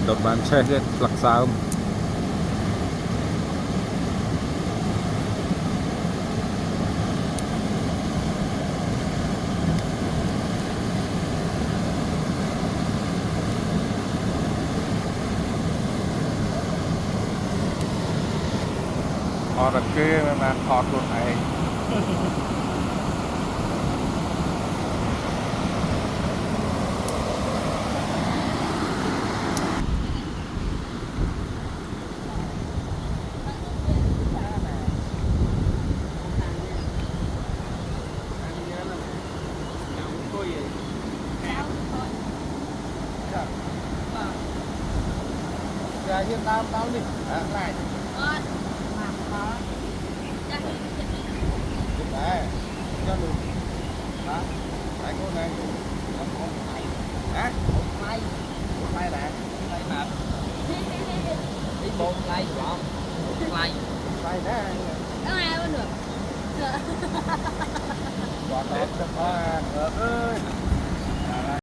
đột bàn che cái lạc sao họ đặt kia mà thọt luôn này giờ hiện tao đi lại đấy cho đủ đó tại cô này một tay hả một tay nè tay mà đi một tay chọn một tay đó có ai bên được còn đẹp được quá ngược ơi